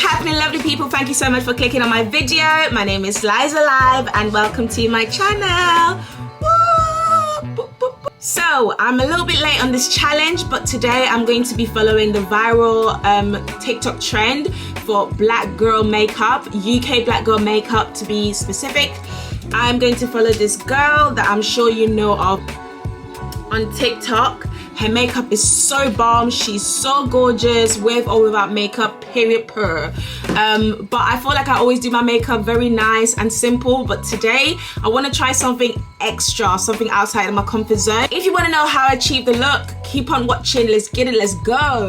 happening, lovely people? Thank you so much for clicking on my video. My name is Liza Live and welcome to my channel. So I'm a little bit late on this challenge, but today I'm going to be following the viral TikTok trend for black girl makeup, UK black girl makeup to be specific. I'm going to follow this girl that I'm sure you know of on TikTok. Her makeup is so bomb. She's so gorgeous with or without makeup, period per. But I feel like I always do my makeup very nice and simple, but today I want to try something extra, something outside of my comfort zone. If you want to know how I achieve the look, keep on watching. Let's get it, let's go.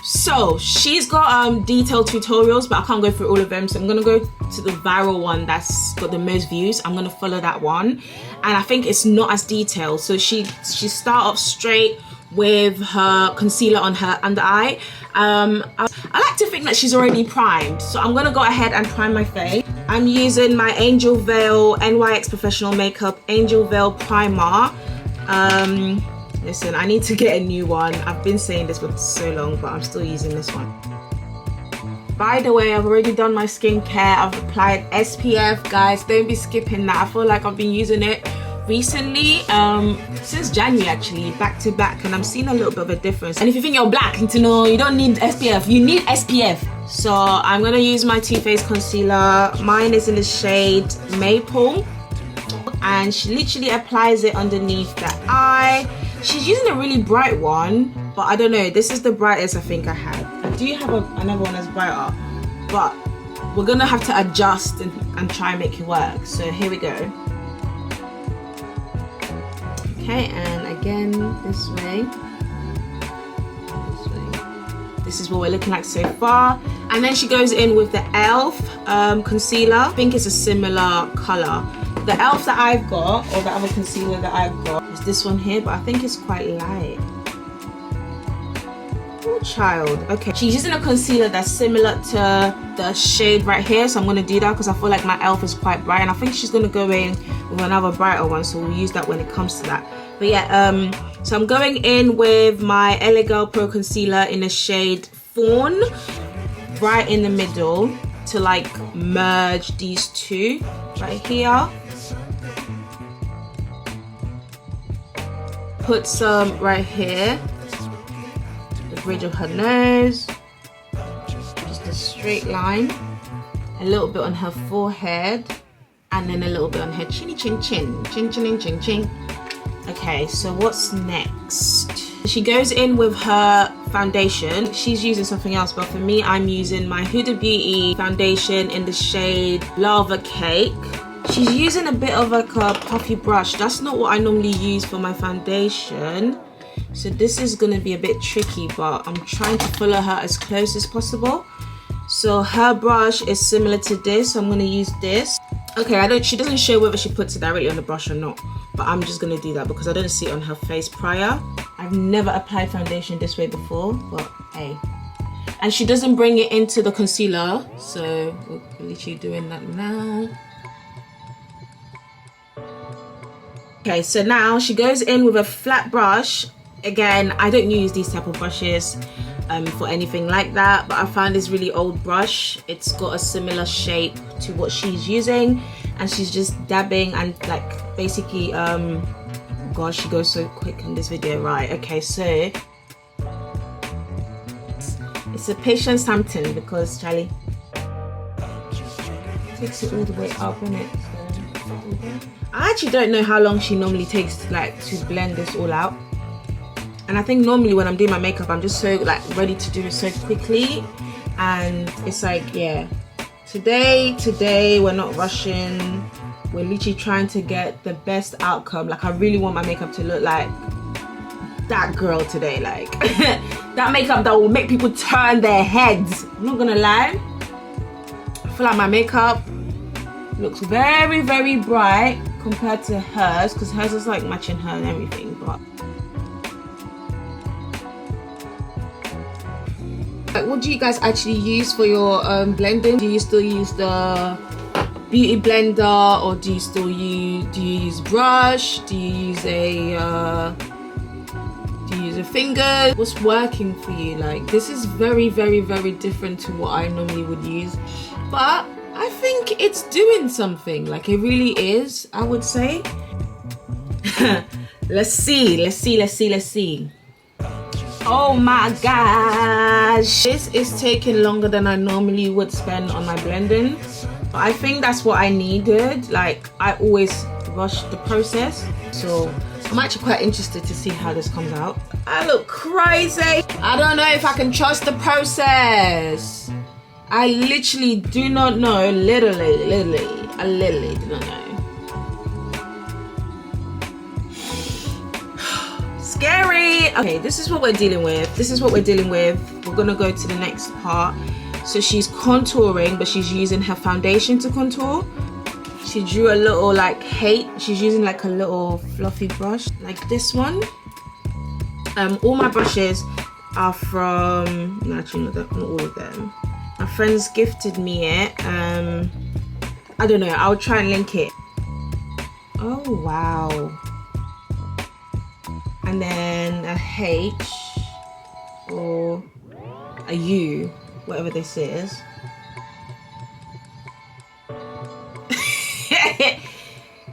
So she's got detailed tutorials, but I can't go through all of them, so I'm gonna go to the viral one that's got the most views. I'm gonna follow that one, and I think it's not as detailed. So she start off straight with her concealer on her under eye. I like to think that she's already primed, so I'm gonna go ahead and prime my face. I'm using my Angel Veil NYX Professional Makeup Angel Veil Primer. Listen, I need to get a new one. I've been saying this for so long, but I'm still using this one. By the way, I've already done my skincare. I've applied SPF, guys. Don't be skipping that. I feel like I've been using it recently, since January actually, back to back, and I'm seeing a little bit of a difference. And if you think you're black, you know you don't need SPF, you need SPF. So I'm gonna use my Too Faced concealer. Mine is in the shade Maple, and she literally applies it underneath the eye. She's using a really bright one, but I don't know, this is the brightest I think I had. I do have another one that's brighter, but we're gonna have to adjust and try and make it work. So here we go. Okay, and again this way. This is what we're looking like so far. And then she goes in with the ELF concealer. I think it's a similar color. The ELF that I've got, or the other concealer that I've got, is this one here, but I think it's quite light. Oh child. Okay, she's using a concealer that's similar to the shade right here, so I'm going to do that because I feel like my ELF is quite bright, and I think she's going to go in with another brighter one, so we'll use that when it comes to that. But yeah, so I'm going in with my LA Girl Pro Concealer in the shade Fawn, right in the middle, to like merge these two right here. Put some right here, the bridge of her nose, just a straight line, a little bit on her forehead, and then a little bit on her chinny chin chin, chin chin chin chin. Okay, so what's next? She goes in with her foundation. She's using something else, but for me, I'm using my Huda Beauty foundation in the shade Lava Cake. She's using a bit of like a puffy brush. That's not what I normally use for my foundation, so this is gonna be a bit tricky, but I'm trying to follow her as close as possible. So her brush is similar to this, so I'm gonna use this. Okay, she doesn't show whether she puts it directly on the brush or not, but I'm just gonna do that because I don't see it on her face prior. I've never applied foundation this way before, but hey. And she doesn't bring it into the concealer, so we're literally doing that now. Okay, so now she goes in with a flat brush. Again, I don't use these type of brushes for anything like that, but I found this really old brush. It's got a similar shape to what she's using, and she's just dabbing and like basically gosh, she goes so quick in this video. Right, okay, so it's a patience something because Charlie takes it all the way up, innit? So I actually don't know how long she normally takes to blend this all out. And I think normally when I'm doing my makeup, I'm just so like ready to do it so quickly, and it's like, yeah, today we're not rushing. We're literally trying to get the best outcome. Like I really want my makeup to look like that girl today, like that makeup that will make people turn their heads. I'm not gonna lie, I feel like my makeup looks very, very bright compared to hers, because hers is like matching her and everything. But what do you guys actually use for your blending? Do you still use the beauty blender, or do you use brush? Do you use use your fingers. What's working for you? Like, this is very, very, very different to what I normally would use, but I think it's doing something. Like, it really is, I would say. Let's see. Oh my gosh, this is taking longer than I normally would spend on my blending, but I think that's what I needed. Like, I always rush the process, so I'm actually quite interested to see how this comes out. I look crazy. I don't know if I can trust the process. I literally do not know. Literally do not know. Scary. Okay, this is what we're dealing with. We're gonna go to the next part. So she's contouring, but she's using her foundation to contour. She drew a little like hate. She's using like a little fluffy brush like this one. All my brushes are from, no, actually not all of them. My friends gifted me it. I don't know, I'll try and link it. Oh wow. And then a H or a U, whatever this is.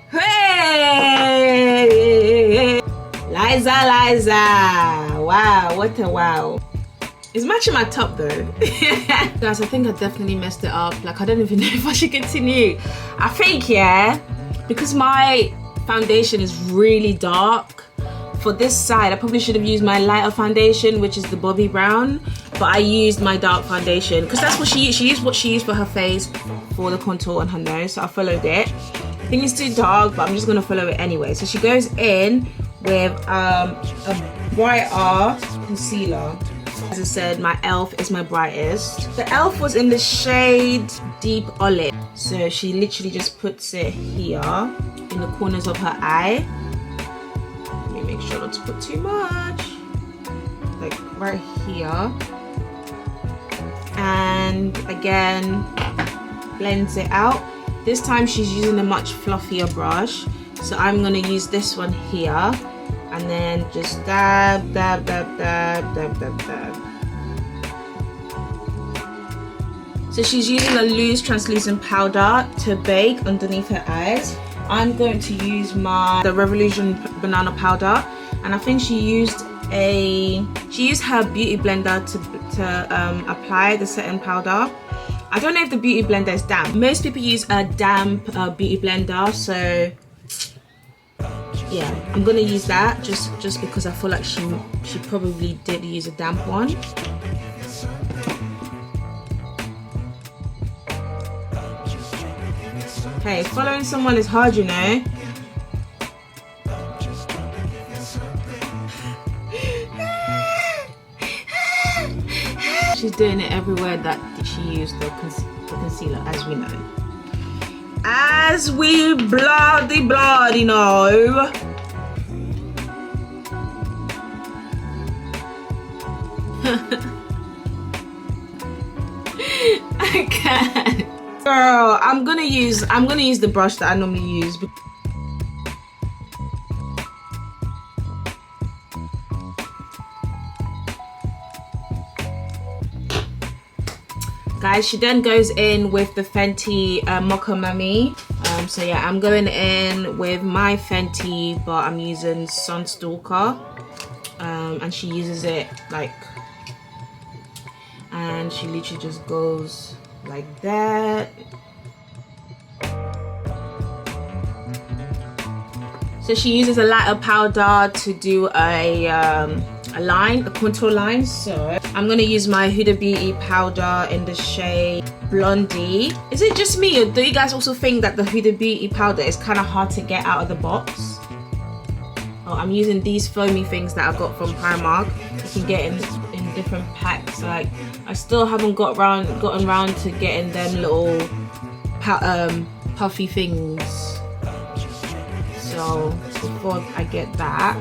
Hey! Liza. Wow, what a wow. It's matching my top though. Guys, I think I definitely messed it up. Like, I don't even know if I should continue. I think, yeah, because my foundation is really dark. For this side, I probably should have used my lighter foundation, which is the Bobbi Brown, but I used my dark foundation because that's what she used. She used what she used for her face for the contour on her nose, so I followed it. I think it's too dark, but I'm just gonna follow it anyway. So she goes in with a brighter concealer. As I said, my e.l.f. is my brightest. The e.l.f. was in the shade Deep Olive, so she literally just puts it here in the corners of her eye. Make sure not to put too much, like right here, and again blends it out. This time she's using a much fluffier brush, so I'm going to use this one here and then just dab. So she's using a loose translucent powder to bake underneath her eyes. I'm going to use the Revolution banana powder, and I think she used her beauty blender to apply the setting powder. I don't know if the beauty blender is damp. Most people use a damp beauty blender, so yeah, I'm gonna use that just because I feel like she probably did use a damp one. Hey, following someone is hard, you know. She's doing it everywhere that she used the concealer, as we know. As we bloody know. I can't. Girl, I'm gonna use the brush that I normally use. Guys, she then goes in with the Fenty Mocha Mami. So yeah, I'm going in with my Fenty, but I'm using Sunstalker. And she uses it like, and she literally just goes like that. So she uses a lighter powder to do a contour line. So I'm gonna use my Huda Beauty powder in the shade Blondie. Is it just me, or do you guys also think that the Huda Beauty powder is kind of hard to get out of the box? Oh, I'm using these foamy things that I got from Primark. You can get in different packs. Like, I still haven't gotten around to getting them little puffy things. So before I get that,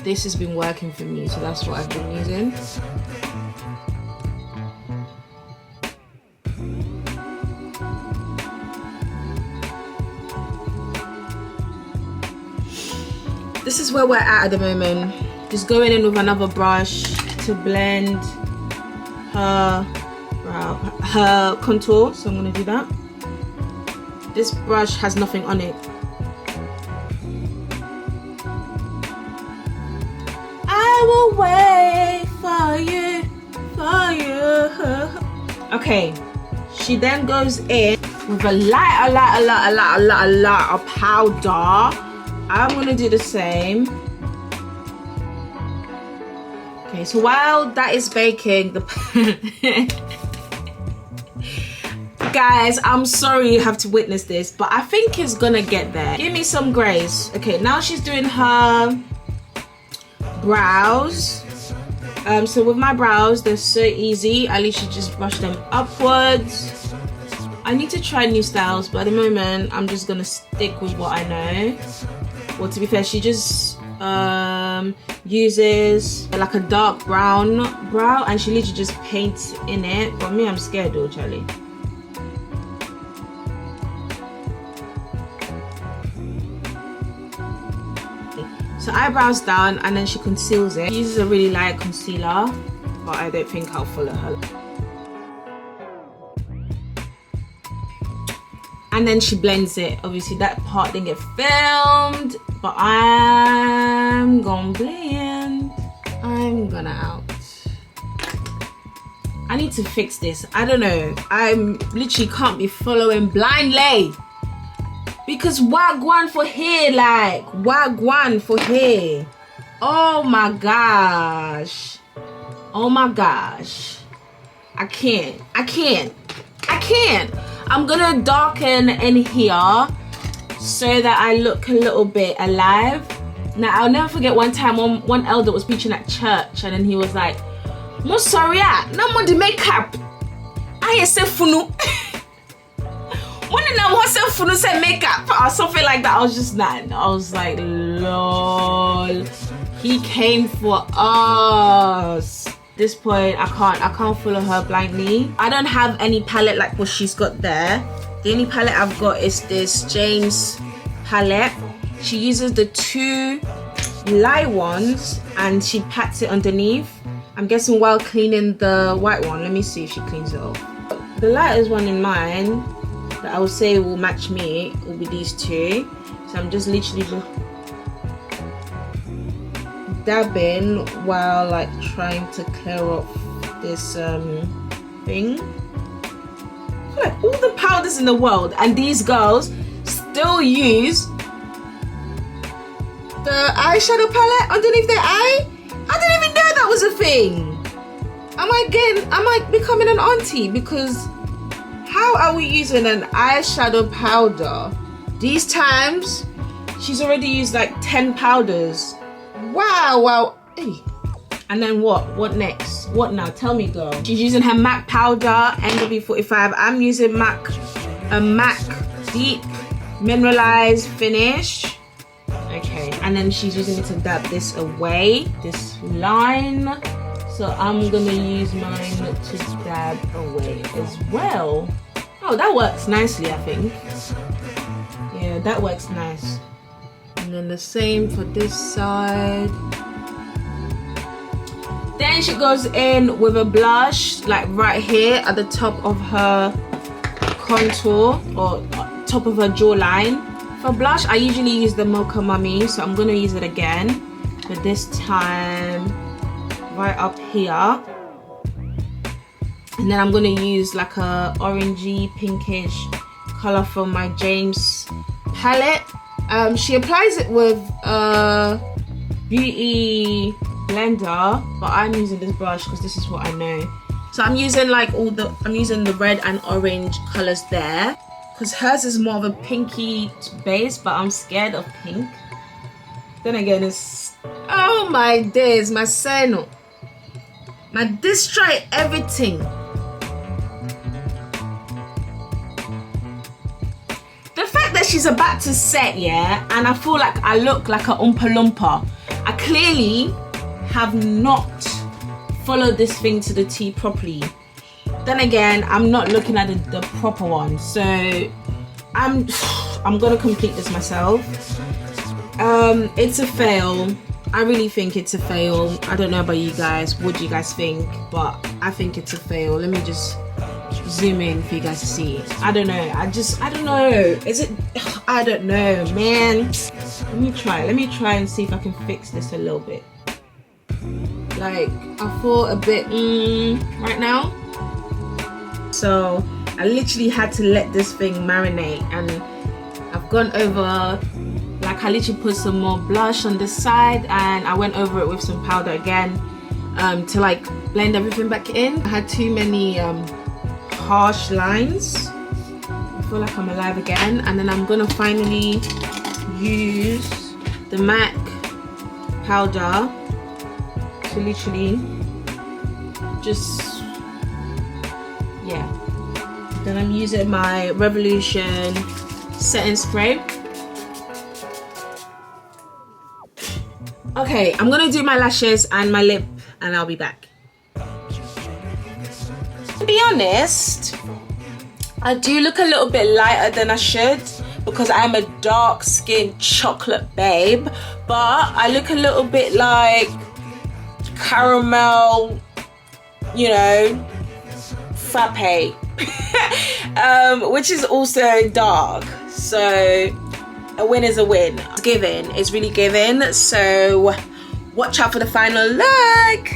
this has been working for me, so that's what I've been using. This is where we're at the moment. Just going in with another brush to blend her brow, her contour. So I'm gonna do that. This brush has nothing on it. I will wait for you, for you. Okay, she then goes in with a lot of powder. I'm gonna do the same. Okay, so while that is baking, guys, I'm sorry you have to witness this, but I think it's gonna get there. Give me some grace. Okay, now she's doing her brows. So with my brows, they're so easy. I literally just brush them upwards. I need to try new styles, but at the moment I'm just gonna stick with what I know. Well, to be fair, she just uses like a dark brown brow, and she literally just paints in it. But me, I'm scared though, Charlie. So eyebrows down, and then she conceals it. She uses a really light concealer, but I don't think I'll follow her. And then she blends it. Obviously that part didn't get filmed, but I'm gonna blend. I'm gonna out. I need to fix this. I don't know. I literally can't be following blindly. Because wagwan for hair, like wagwan for hair. Oh my gosh. Oh my gosh. I can't. I'm gonna darken in here so that I look a little bit alive. Now I'll never forget one time one elder was preaching at church, and then he was like, "Mo sorry, no more the makeup. I say funu." When I was funu say makeup or something like that, I was just not. I was like, lol. He came for us. At this point, I can't follow her blindly. I don't have any palette like what she's got there. The only palette I've got is this James palette. She uses the two light ones and she pats it underneath. I'm guessing while cleaning the white one. Let me see if she cleans it off. The lightest one in mine that I would say will match me will be these two. So I'm just literally dabbing while like trying to clear off this thing. I feel like all the powders in the world, and these girls still use the eyeshadow palette underneath their eye. I didn't even know that was a thing. Am I becoming an auntie? Because how are we using an eyeshadow powder? These times she's already used like 10 powders. Wow. Hey. And then what next? What now? Tell me, girl. She's using her MAC powder, NW45. I'm using a MAC deep mineralized finish. Okay, and then she's using it to dab this away, this line. So I'm gonna use mine to dab away as well. Oh, that works nicely, I think. Yeah, that works nice. And then the same for this side. Then she goes in with a blush, like right here at the top of her contour or top of her jawline. For blush, I usually use the Mocha Mummy, so I'm gonna use it again, but this time right up here. And then I'm gonna use like a orangey pinkish color from my James palette. She applies it with a beauty blender, but I'm using this brush because this is what I know. So I'm using like I'm using the red and orange colors there, because hers is more of a pinky base, but I'm scared of pink. Then again, it's, oh my days, my seno, my destroy everything. The fact that she's about to set, yeah, and I feel like I look like a Oompa Loompa. I clearly have not followed this thing to the T properly. Then again, I'm not looking at the proper one, so I'm gonna complete this myself. It's a fail. I really think it's a fail. I don't know about you guys. What do you guys think? But I think it's a fail. Let me just zoom in for you guys to see. I don't know. I don't know. Is it? I don't know, man. Let me try and see if I can fix this a little bit. Like, I feel a bit right now. So I literally had to let this thing marinate, and I've gone over, like, I literally put some more blush on this side, and I went over it with some powder again to like blend everything back in. I had too many harsh lines. I feel like I'm alive again. And then I'm gonna finally use the MAC powder to literally just, yeah. Then I'm using my Revolution setting spray. Okay, I'm gonna do my lashes and my lip, and I'll be back. To be honest, I do look a little bit lighter than I should because I'm a dark-skinned chocolate babe, but I look a little bit like caramel, you know, frappe, which is also dark. So a win is a win. It's giving. It's really giving. So watch out for the final look.